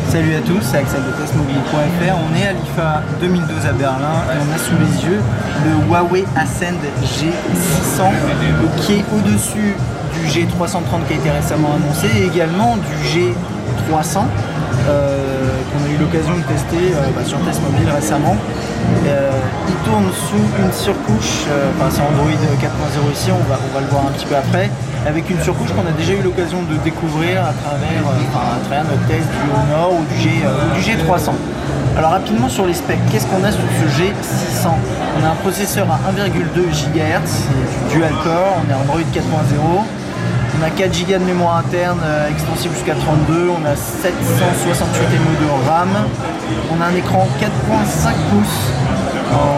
Salut à tous, c'est Axel de testmobile.fr. On est à l'IFA 2012 à Berlin et on a sous les yeux le Huawei Ascend G600 qui est au-dessus du G330 qui a été récemment annoncé et également du G300 qu'on a eu l'occasion de tester sur Test Mobile récemment. Il tourne sous une surcouche, c'est Android 4.0 ici, on va le voir un petit peu après, avec une surcouche qu'on a déjà eu l'occasion de découvrir à travers notre test du Honor ou du G300. Alors rapidement sur les specs, qu'est-ce qu'on a sur ce G600? On a un processeur à 1,2 GHz, c'est du dual core, on est Android 4.0. On a 4 Go de mémoire interne extensible jusqu'à 32, on a 768 MO de RAM, on a un écran 4.5 pouces,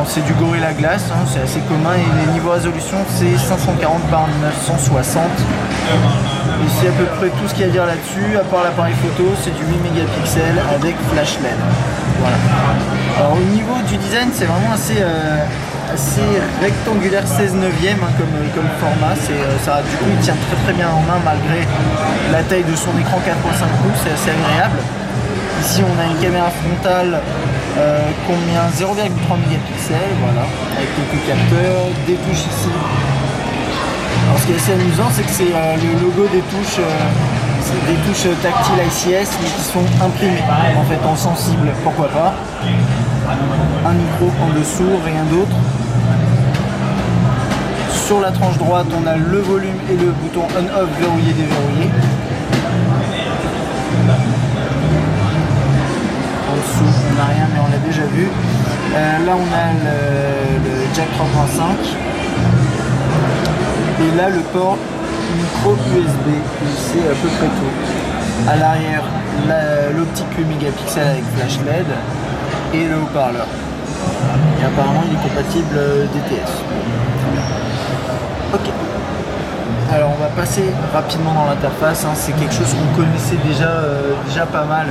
c'est du Gorilla Glass, c'est assez commun et les niveaux résolution c'est 540 par 960. Et c'est à peu près tout ce qu'il y a à dire là-dessus, à part l'appareil photo, c'est du 8 mégapixels avec flash LED. Voilà. Alors au niveau du design, c'est vraiment assez rectangulaire 16/9 comme format, du coup il tient très bien en main malgré la taille de son écran 4.5 pouces, c'est assez agréable. Ici on a une caméra frontale combien 0,3 mégapixels, voilà, avec quelques capteurs, des touches ici. Alors ce qui est assez amusant c'est que c'est le logo des touches, c'est des touches tactiles ICS mais qui sont imprimées en fait en sensible, pourquoi pas. Un micro en dessous, rien d'autre. Sur la tranche droite, on a le volume et le bouton on-off verrouillé, déverrouillé. En dessous, on n'a rien, mais on l'a déjà vu. Là, on a le jack 3.5. Et là, le port micro USB. C'est à peu près tout. À l'arrière, l'optique 8 mégapixels avec flash LED et le haut-parleur. Et apparemment, il est compatible DTS. Ok, alors on va passer rapidement dans l'interface, c'est quelque chose qu'on connaissait déjà pas mal,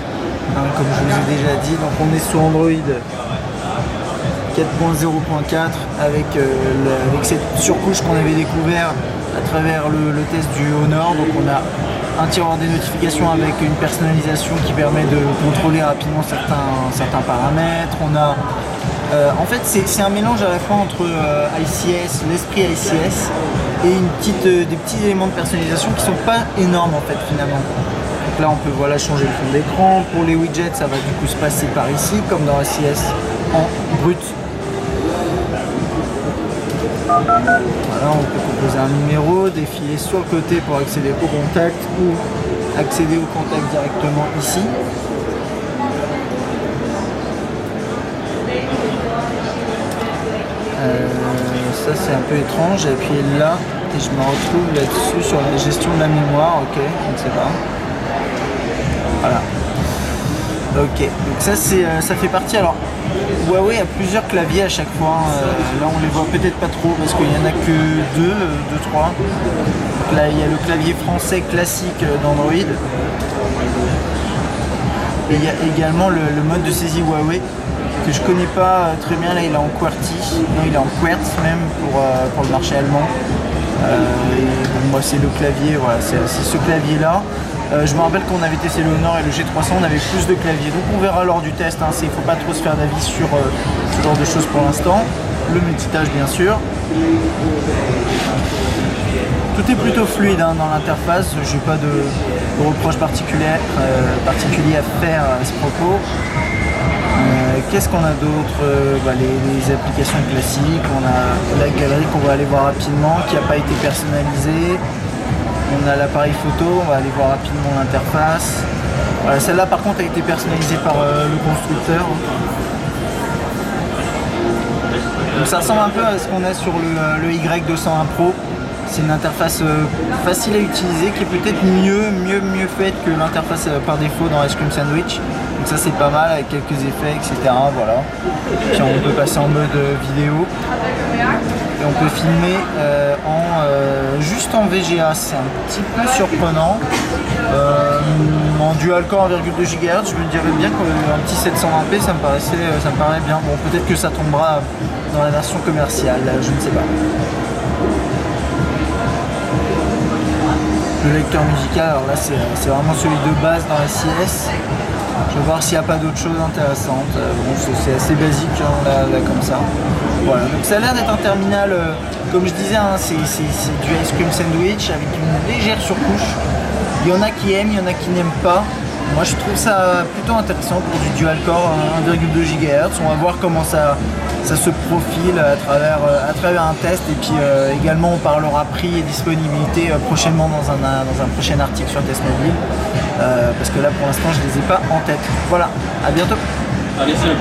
comme je vous ai déjà dit. Donc on est sur Android 4.0.4 avec cette surcouche qu'on avait découvert à travers le test du Honor. Donc on a un tiroir des notifications avec une personnalisation qui permet de contrôler rapidement certains paramètres. On a en fait, c'est un mélange à la fois entre ICS, l'esprit ICS et des petits éléments de personnalisation qui sont pas énormes en fait finalement. Donc là, on peut changer le fond d'écran. Pour les widgets, ça va du coup se passer par ici, comme dans ICS en brut. Voilà, on peut composer un numéro, défiler sur le côté pour accéder au contact ou accéder au contact directement ici. Ça c'est un peu étrange, j'ai appuyé là et je me retrouve là-dessus sur la gestion de la mémoire, ok, je ne sais pas. Voilà. Ok, donc ça fait partie. Alors Huawei a plusieurs claviers à chaque fois, là on les voit peut-être pas trop parce qu'il n'y en a que deux, trois. Donc là il y a le clavier français classique d'Android. Et il y a également le mode de saisie Huawei que je connais pas très bien. Là il est en QWERTY, non il est en QWERTZ même pour le marché allemand. Moi c'est le clavier, voilà, c'est ce clavier là. Je me rappelle qu'on avait testé le Honor et le G300, on avait plus de claviers, donc on verra lors du test, il ne faut pas trop se faire d'avis sur ce genre de choses pour l'instant. Le multitâche bien sûr. Tout est plutôt fluide dans l'interface, je n'ai pas de reproches particuliers à faire à ce propos. Qu'est-ce qu'on a d'autre? Les applications classiques, on a la galerie qu'on va aller voir rapidement, qui n'a pas été personnalisée. On a l'appareil photo, on va aller voir rapidement l'interface. Voilà, celle-là par contre a été personnalisée par le constructeur. Donc ça ressemble un peu à ce qu'on a sur le Y201 Pro. C'est une interface facile à utiliser qui est peut-être mieux faite que l'interface par défaut dans Ice Cream Sandwich. Donc ça c'est pas mal avec quelques effets, etc. Voilà. Puis on peut passer en mode vidéo. Et on peut filmer juste en VGA, c'est un petit peu surprenant. En dual core 1,2 GHz, je me dirais bien qu'un petit 720p ça me paraît bien. Bon, peut-être que ça tombera dans la version commerciale, je ne sais pas. Le lecteur musical, alors là c'est vraiment celui de base dans la CS. Je vais voir s'il n'y a pas d'autres choses intéressantes. Bon, c'est assez basique hein, là comme ça. Voilà, donc ça a l'air d'être un terminal, comme je disais, hein, c'est du ice cream sandwich avec une légère surcouche. Il y en a qui aiment, il y en a qui n'aiment pas. Moi je trouve ça plutôt intéressant pour du dual core 1,2 GHz. On va voir comment ça se profile à travers un test, et puis également on parlera prix et disponibilité prochainement dans un prochain article sur Test Mobile, parce que là pour l'instant je les ai pas en tête. Voilà, à bientôt. Allez, salut.